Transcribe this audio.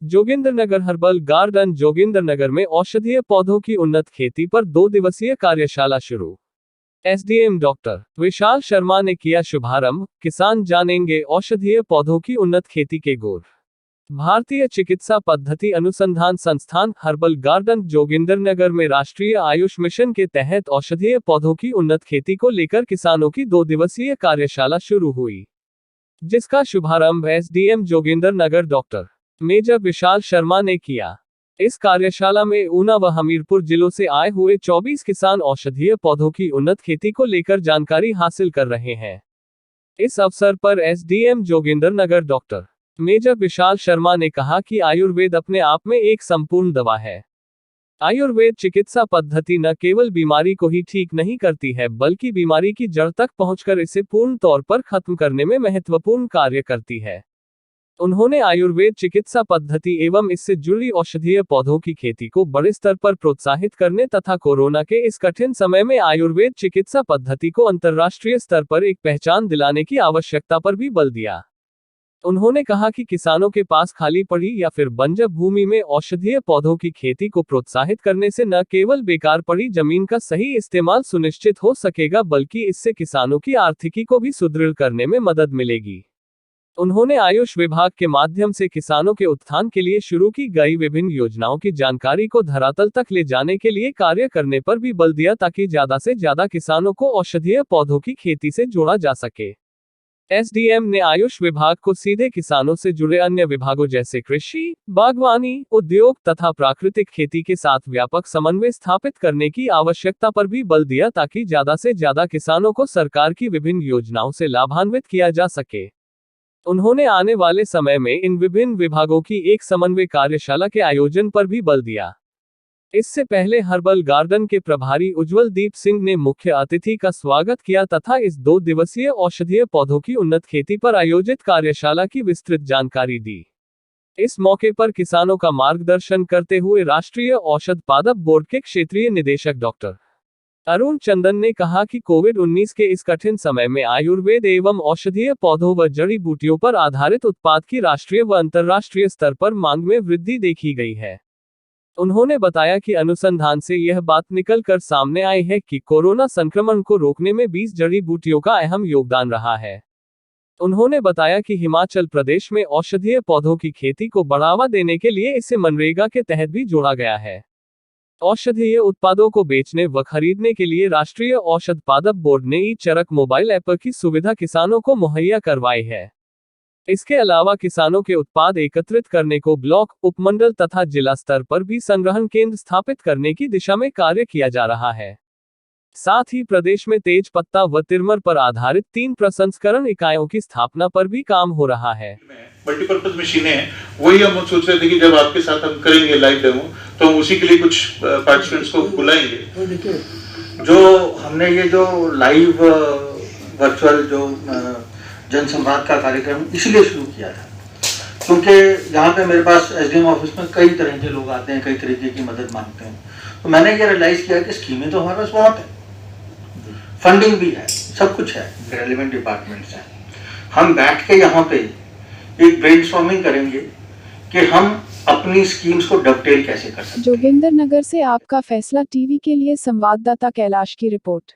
Jogindernagar herbal garden Jogindernagar में औषधीय पौधों की उन्नत खेती पर 2 दिवसीय कार्यशाला शुरू। एसडीएम डॉक्टर विशाल शर्मा ने किया शुभारंभ। किसान जानेंगे औषधीय पौधों की उन्नत खेती के गुर। भारतीय चिकित्सा पद्धति अनुसंधान संस्थान हर्बल गार्डन जोगिंद्रनगर में राष्ट्रीय आयुष मिशन के तहत औषधीय पौधों की उन्नत खेती को लेकर किसानों की 2 दिवसीय कार्यशाला शुरू हुई, जिसका शुभारंभ SDM Jogindernagar doctor major Vishal Sharma ने किया। इस कार्यशाला में ऊना व हमीरपुर जिलों से आए हुए 24 किसान औषधीय पौधों की उन्नत खेती को लेकर जानकारी हासिल कर रहे हैं। इस अवसर पर SDM Jogindernagar doctor major Vishal Sharma ने कहा कि आयुर्वेद अपने आप में एक संपूर्ण दवा है। आयुर्वेद चिकित्सा पद्धति न केवल बीमारी को ही ठीक नहीं करती है, बल्कि बीमारी की जड़ तक पहुंचकर इसे पूर्ण तौर पर खत्म करने में महत्वपूर्ण कार्य करती है। उन्होंने आयुर्वेद चिकित्सा पद्धति एवं इससे जुड़ी औषधीय पौधों की खेती को बड़े स्तर पर प्रोत्साहित करने तथा कोरोना के इस कठिन समय में आयुर्वेद चिकित्सा पद्धति को अंतर्राष्ट्रीय स्तर पर एक पहचान दिलाने की आवश्यकता पर भी बल दिया। उन्होंने कहा कि किसानों के पास खाली पड़ी या फिर बंजर भूमि में औषधीय पौधों की खेती को प्रोत्साहित करने से न केवल बेकार पड़ी जमीन का सही इस्तेमाल सुनिश्चित हो सकेगा, बल्कि इससे किसानों की आर्थिकी को भी सुदृढ़ करने में मदद मिलेगी। उन्होंने आयुष विभाग के माध्यम से किसानों के उत्थान के लिए शुरू की गई विभिन्न योजनाओं की जानकारी को धरातल तक ले जाने के लिए कार्य करने पर भी बल दिया, ताकि ज्यादा से ज्यादा किसानों को औषधीय पौधों की खेती से जोड़ा जा सके। एसडीएम ने आयुष विभाग को सीधे किसानों से जुड़े अन्य विभागों जैसे कृषि, बागवानी, उद्योग तथा प्राकृतिक खेती के साथ व्यापक समन्वय स्थापित करने की आवश्यकता पर भी बल दिया, ताकि ज्यादा से ज्यादा किसानों को सरकार की विभिन्न योजनाओं से लाभान्वित किया जा सके। उन्होंने आने वाले समय में इन विभिन्न विभागों की एक समन्वय कार्यशाला के आयोजन पर भी बल दिया। इससे पहले हर्बल गार्डन के प्रभारी उज्जवल दीप सिंह ने मुख्य अतिथि का स्वागत किया तथा इस 2 दिवसीय औषधीय पौधों की उन्नत खेती पर आयोजित कार्यशाला की विस्तृत जानकारी दी। इस मौके पर किसानों का मार्गदर्शन करते हुए राष्ट्रीय औषध पादप बोर्ड के क्षेत्रीय निदेशक डॉक्टर अरुण चंदन ने कहा कि कोविड-19 के इस कठिन समय में आयुर्वेद एवं औषधीय पौधों व जड़ी बूटियों पर आधारित उत्पाद की राष्ट्रीय व अंतर्राष्ट्रीय स्तर पर मांग में वृद्धि देखी गई है। उन्होंने बताया कि अनुसंधान से यह बात निकल कर सामने आई है कि कोरोना संक्रमण को रोकने में 20 जड़ी बूटियों का अहम योगदान रहा है। उन्होंने बताया कि हिमाचल प्रदेश में औषधीय पौधों की खेती को बढ़ावा देने के लिए इसे मनरेगा के तहत भी जोड़ा गया है। औषधीय उत्पादों को बेचने व खरीदने के लिए राष्ट्रीय औषध पादप बोर्ड ने ई-चरक मोबाइल ऐप की सुविधा किसानों को मुहैया करवाई है। इसके अलावा किसानों के उत्पाद एकत्रित करने को ब्लॉक, उपमंडल तथा जिला स्तर पर भी संग्रहण केंद्र स्थापित करने की दिशा में कार्य किया जा रहा है। साथ ही प्रदेश में तेज पत्ता व तिरमर पर आधारित 3 प्रसंस्करण इकाइयों की स्थापना पर भी काम हो रहा है। मल्टीपर्पज मशीनें हैं, वही हम सोच रहे थे कि जब आपके साथ हम करेंगे लाइव डेमो तो हम उसी के लिए कुछ पार्टिसिपेंट्स को बुलाएंगे। जो हमने ये जो लाइव वर्चुअल जो जनसंवाद का कार्यक्रम इसलिए शुरू किया था क्योंकि यहाँ पे मेरे पास एसडीएम ऑफिस में कई तरह के लोग आते हैं, कई तरीके की मदद मांगते हैं। तो मैंने ये रियलाइज किया कि स्कीमें तो हमारे पास बहुत है, फंडिंग भी है, सब कुछ है, रेलिवेंट डिपार्टमेंट्स हैं। हम बैठ के यहाँ पे एक ब्रेनस्टॉर्मिंग करेंगे कि हम अपनी स्कीम्स को डबटेल कैसे कर सकते हैं। जोगिंद्रनगर से आपका फैसला टीवी के लिए संवाददाता कैलाश की रिपोर्ट।